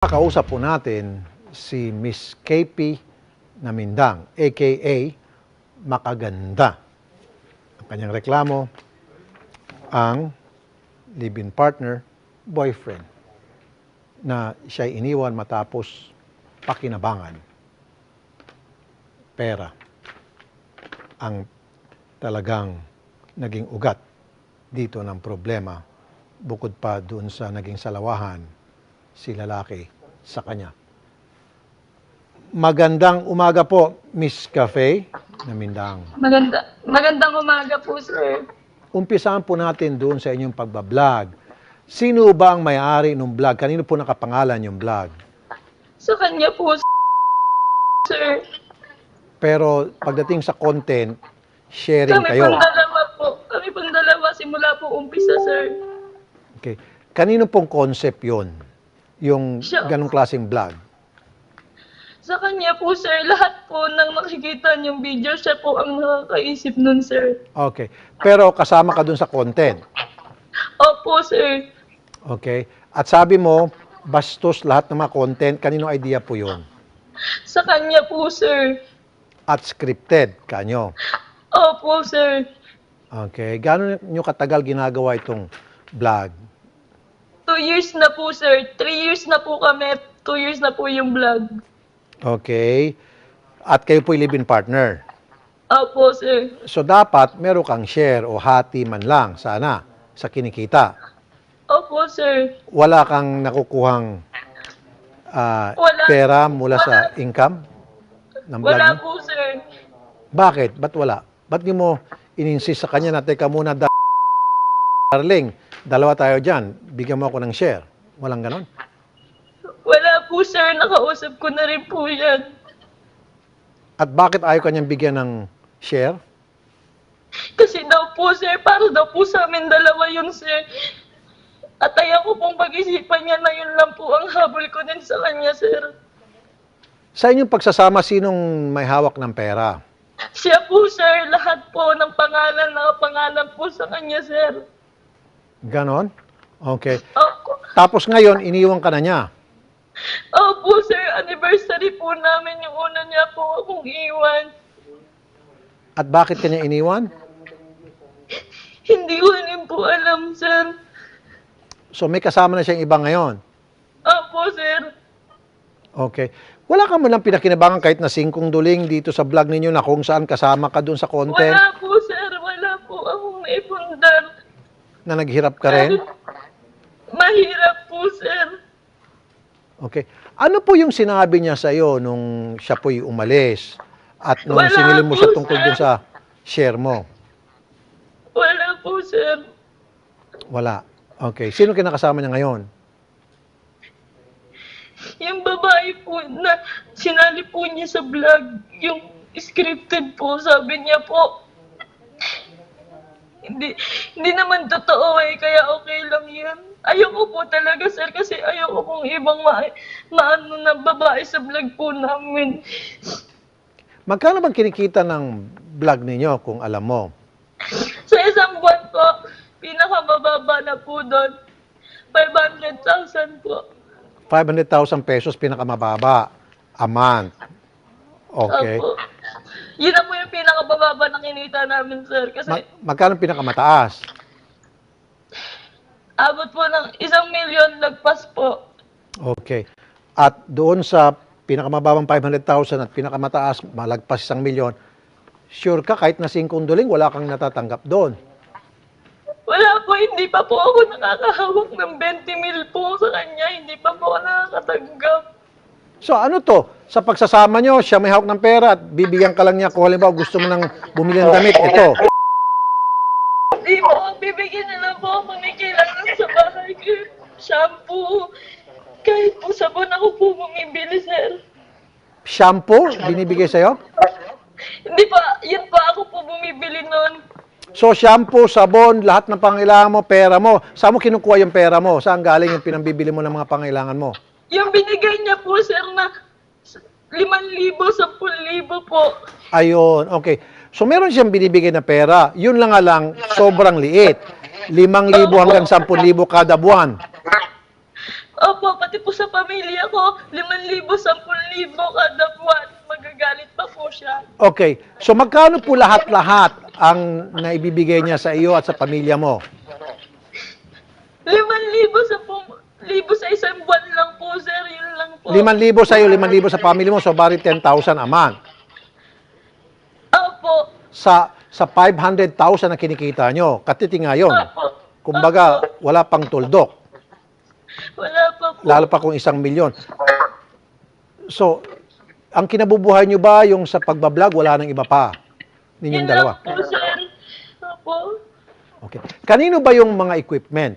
Kausap po natin si Miss KP Namindang, aka Makaganda. Ang kanyang reklamo, ang live-in partner, boyfriend, na siya iniwan matapos pakinabangan. Pera ang talagang naging ugat dito ng problema, bukod pa doon sa naging salawahan si lalaki sa kanya. Magandang umaga po, Miss Cafe Namindang. Magandang umaga po, sir. Umpisahan po natin doon sa inyong pagbablog. Sino ba ang may-ari ng vlog? Kanino po nakapangalan yung vlog? Sa kanya po, sir. Pero pagdating sa content, sharing Kami kayo. pang dalawa po. Kami pang dalawa simula po umpisa, sir. Okay. Kanino pong concept yon? Yung ganong klaseng vlog? Sa kanya po, sir. Lahat po nang nakikita niyong video, siya po ang nakakaisip nun, sir. Okay. Pero kasama ka dun sa content? Opo, sir. Okay. At sabi mo, bastos lahat ng mga content. Kanino idea po yon? Sa kanya po, sir. At scripted, kanyo? Opo, sir. Okay. Gano'n nyo katagal ginagawa itong vlog? 2 years na po, sir. 3 years na po kami. 2 years na po yung vlog. Okay. At kayo po live-in partner. Opo, sir. So dapat meron kang share o hati man lang sana sa kinikita. Opo, sir. Wala kang nakukuhang Wala. pera mula sa income ng vlog Wala mo? po, sir. Bakit? Ba't wala? Ba't di mo in-insist sa kanya na teka muna, darling, dalawa tayo dyan, bigyan mo ako ng share? Walang ganon? Wala po, sir. Nakausap ko na rin po yan. At bakit ayaw kanyang bigyan ng share? Kasi daw po, sir, para daw po sa amin dalawa yun, sir. At ayaw ko pong pag-isipan niya na yun lang po ang habol ko din sa kanya, sir. Sa inyong pagsasama, sinong may hawak ng pera? Siya po, sir. Lahat po ng pangalan, nakapangalan po sa kanya, sir. Ganon? Okay. Opo. Tapos ngayon, iniwan ka na niya. Opo, sir. Anniversary po namin yung una niya po akong iwan. At bakit kanya iniwan? Hindi ko rin po alam, sir. So may kasama na siyang iba ngayon. Opo, sir. Okay. Wala ka man lang pinakinabangan kahit na singkong duling dito sa vlog ninyo na kung saan kasama ka dun sa content Wala po, sir. Wala po akong naipundar. na naghirap ka rin? Mahirap po, sir. Okay. Ano po yung sinabi niya sa iyo nung siya po'y umalis at nung Wala sinilin mo po, siya tungkol sir. dun sa share mo? Wala po, sir. Wala. Okay. Sino kinakasama niya ngayon? Yung babae po na sinali po niya sa vlog, yung scripted po, sabi niya po, hindi naman totoo kaya okay lang yan. Ayoko po talaga, sir, kasi ayoko pong ibang maano na babae sa vlog po namin. Magkano bang kinikita ng vlog ninyo kung alam mo? Sa isang buwan po, pinakamababa na po doon, 500,000 po. 500,000 pesos pinakamababa a month. Okay. Opo. Yun na po yung pinakabababa na kinita namin, sir. Kasi Magkano pinakamataas? abot po ng 1,000,000 lagpas po. Okay. At doon sa pinakamababang 500,000 at pinakamataas, malagpas 1,000,000, sure ka kahit na singkong duling, wala kang natatanggap doon. Wala po, hindi pa po ako nakakahawak ng 20,000 po sa kanya. Hindi pa po ako nakakatanggap. So ano to? Sa pagsasama nyo, siya may hawak ng pera at bibigyan ka lang niya kung halimbawa gusto mo nang bumili ng damit, ito. Hindi po, bibigyan na lang po ako ni kailangan sa bahay ko. Shampoo. Kahit po sabon ako po bumibili, sir. Shampoo, binibigay sa'yo? Hindi pa, yun pa ako po bumibili nun. So shampoo, sabon, lahat ng pangailangan mo, pera mo. Saan mo kinukuha yung pera mo? Saan galing yung pinambibili mo ng mga pangailangan mo? Yung binigay niya po, sir, na 5,000, 10,000 po. Ayun, okay. So meron siyang binibigay na pera. Yun lang nga lang, sobrang liit. 5,000 hanggang 10,000 kada buwan. Opo, pati po sa pamilya ko, 5,000, 10,000 kada buwan. Magagalit pa po siya. Okay. So magkano po lahat-lahat ang naibibigay niya sa iyo at sa pamilya mo? 5,000 sa isang buwan lang po, sir. Yun lang po. 5,000 sa iyo, 5,000 sa family mo, so bari 10,000 a month. Opo. Sa 500,000 na kinikita nyo, katiti nga yun. Opo. Kumbaga, wala pang tuldok. Wala pa po. Lalo pa kung 1,000,000. So, ang kinabubuhay nyo ba yung sa pagbablog, wala nang iba pa? Ninyong Yun dalawa. lang po, sir. Opo. Okay. Kanino ba yung mga equipment?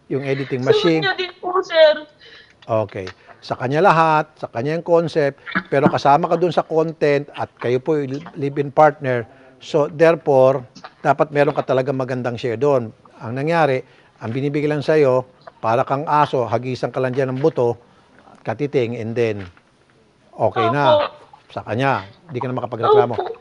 Yung editing Sa machine? kanya din po, sir. Okay. Sa kanya lahat, sa kanya yung concept, pero kasama ka dun sa content at kayo po yung live-in partner. So, therefore, dapat meron ka talaga magandang share doon. Ang nangyari, ang binibigay lang sa'yo, para kang aso, hagisan ka lang dyan ng buto, katiting, and then, okay na. Sa kanya, hindi ka na makapagreklamo. Opo.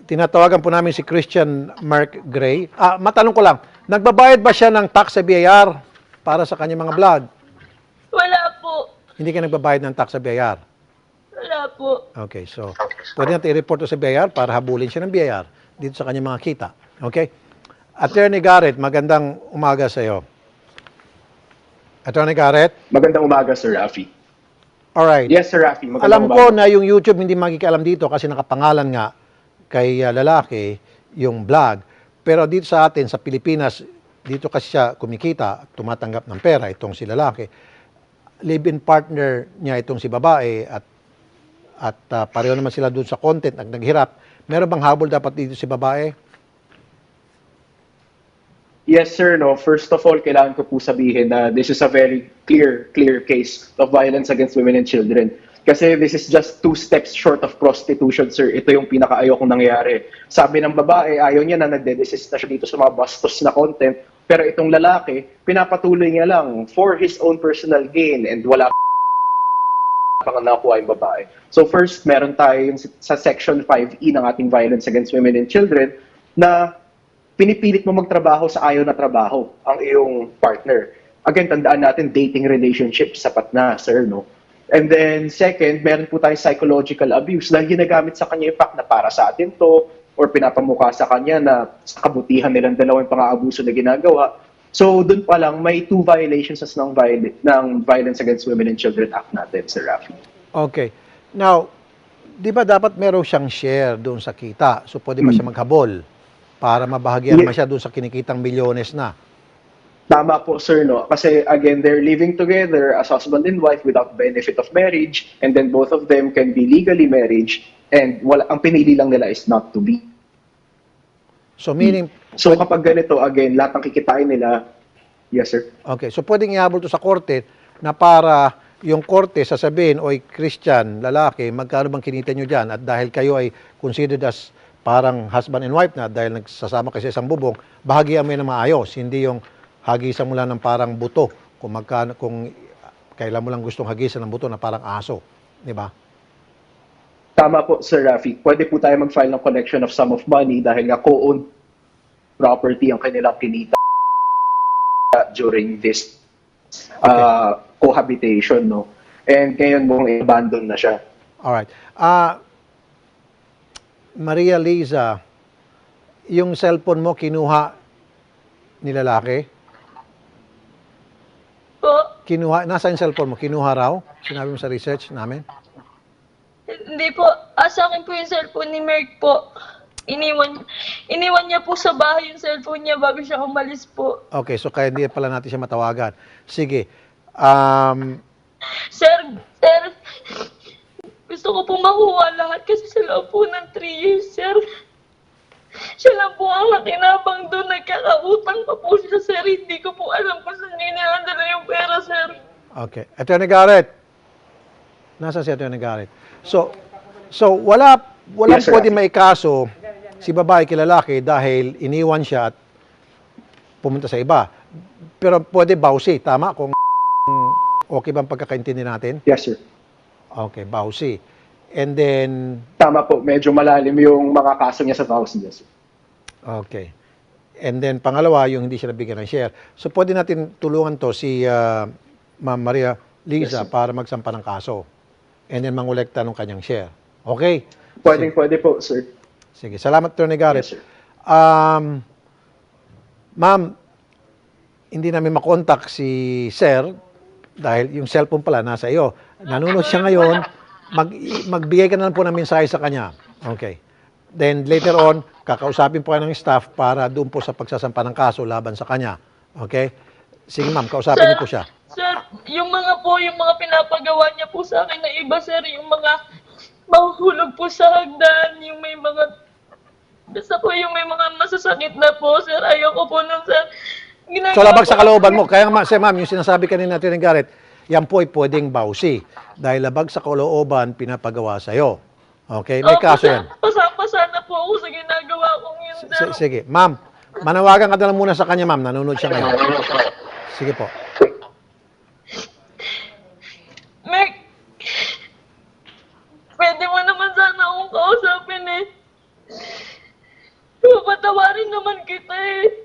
Tinatawagan po namin si Christian Mark Gray. Matanong ko lang, nagbabayad ba siya ng tax sa BIR para sa kanyang mga vlog? Wala po. Hindi ka nagbabayad ng tax sa BIR? Wala po. Okay, so pwede natin i-report to sa BIR para habulin siya ng BIR dito sa kanyang mga kita. Okay? Attorney Garrett, magandang umaga sa iyo. Attorney Garrett? Magandang umaga, Sir Rafi. Alright. Yes, Sir Rafi. Magandang Alam ko umaga. na yung YouTube hindi makikialam dito kasi nakapangalan nga kay lalaki yung vlog. Pero dito sa atin, sa Pilipinas, dito kasi siya kumikita, tumatanggap ng pera, itong si lalaki. Live-in partner niya itong si babae at pareho naman sila doon sa content at naghirap. Meron bang habol dapat dito si babae? Yes, sir. No. First of all, kailangan ko po sabihin na this is a very clear case of violence against women and children. Kasi this is just 2 steps short of prostitution, sir. Ito yung pinaka-ayokong nangyayari. Sabi ng babae, ayaw niya na nagde-desist na siya dito sa mga bastos na content. Pero itong lalaki, pinapatuloy niya lang for his own personal gain and wala pang nakuha yung babae. So first, meron tayo yung sa Section 5E ng ating Violence Against Women and Children na pinipilit mo magtrabaho sa ayaw na trabaho ang iyong partner. Again, tandaan natin, dating relationship, sapat na, sir, no? And then, second, meron po tayong psychological abuse dahil ginagamit sa kanya yung fact na para sa atin to or pinapamukha sa kanya na sa kabutihan nilang dalawang pang-aabuso na ginagawa. So, dun pa lang, may 2 violations ng Violence Against Women and Children Act natin, Sir Rafi. Okay. Now, di ba dapat meron siyang share doon sa kita? So, pwede ba siya maghabol para mabahagyan naman siya doon sa kinikitang milyones na? Tama po, sir, no? Kasi, again, they're living together as husband and wife without benefit of marriage, and then both of them can be legally married, and ang pinili lang nila is not to be. So, meaning... So, kapag ganito, again, lahat ng kikitain nila, yes, sir? Okay. So, pwedeng ihabol to sa korte na para yung korte sasabihin, oy, Christian, lalaki, magkano bang kinita nyo dyan? At dahil kayo ay considered as parang husband and wife na, dahil nagsasama kayo sa isang bubong, bahagian mo yun na maayos. Hindi yung hagisan mo lang ng parang buto kung kailan mo lang gustong hagisan ng buto na parang aso. Di ba? Tama po, Sir Rafi. Pwede po tayo mag-file ng collection of sum of money dahil nga co-owned property ang kanilang kinita during this cohabitation, no? And ngayon mong i-abandon na siya. Alright. Maria Liza, yung cellphone mo kinuha ni lalaki? Po. Kinuha, nasa yung cellphone mo? Kinuha raw? Sinabi mo sa research namin? Hindi po. Sa akin po yung cellphone ni Merck po. Iniwan niya po sa bahay yung cellphone niya bago siya umalis po. Okay, so kaya hindi pala natin siya matawagan. Sige. Sir, gusto ko po makuha lahat kasi sa loob po ng 3 years, sir. Siya lang po ang nakinabang doon. Nagkakautang pa po siya, sir. Hindi ko po alam kung saan niya nilandala yung pera, sir. Okay. Attorney Garrett. Nasaan si Attorney Garrett? So walang Yes, sir. pwede maikaso si babae kay lalaki dahil iniwan siya at pumunta sa iba. Pero pwede bawsi, tama? Kung okay bang pagkakaintindi natin? Yes, sir. Okay, bawsi. And then, Tama po. Medyo malalim yung mga kaso niya sa house niya, sir. okay. And then pangalawa, yung hindi siya nabigyan ng share. So pwede natin tulungan to si Ma'am Maria Liza Yes, sir. para magsampa ng kaso. And then mangolekta ng kanyang share. Okay? Pwede po, sir. Sige. Salamat, Attorney Garrett. Yes, sir. Ma'am, hindi namin makontak si Sir dahil yung cellphone pala nasa iyo. Nanonood siya ngayon. Magbigay ka na lang po ng mensahe sa kanya. Okay. Then later on, kakausapin po kayo ng staff para doon po sa pagsasampa ng kaso laban sa kanya. Okay? Sige ma'am, kausapin niyo po siya. Sir, yung mga pinapagawa niya po sa akin na iba, sir, yung mga mahuhulog po sa hagdan, yung may mga, basta po yung may mga masasakit na po, sir, ayoko po nun, sir. So labag sa kalooban mo. Kaya nga, ma'am, yung sinasabi kanina natin ng Garrett, yan po ay pwedeng bawsi. Dahil labag sa kalooban, pinapagawa sa'yo. Okay? May kaso yan. Pasapasa na po ako sa ginagawa kong yun, sir. Sige. Ma'am, manawagan ka na lang muna sa kanya, ma'am. Nanonood siya ngayon. Sige po. Meg, pwede mo naman sana akong kausapin eh. Patawarin naman kita eh.